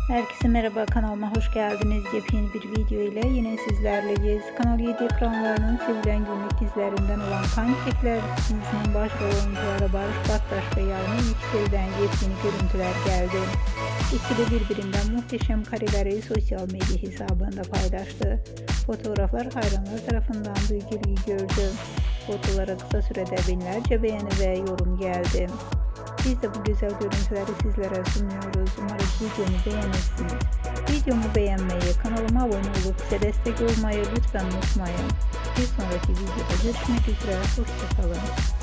Herkese merhaba, kanalıma hoş geldiniz. Yepyeni bir video ile yine sizlerleyiz. Kanal 7 ekranlarının sevilen günlük dizilerinden olan Kan Çiçekler dizisinin başrol oyuncuları Bariş, Baktaş ve Yağmur Yüksel'den yepyeni görüntüler geldi. İkili birbirinden muhteşem kareleri sosyal medya hesabında paylaştı. Fotoğraflar hayranlar tarafından büyük ilgi gördü. Fotolara kısa sürede binlerce beğeni ve yorum geldi. Biz de bu güzel görüntüleri sizlere sunuyoruz. Umarım videomu beğenirsiniz. Videomu beğenmeyi, kanalıma abone olup bize destek olmayı lütfen unutmayın. Bir sonraki videoda görüşmek üzere. Hoşçakalın.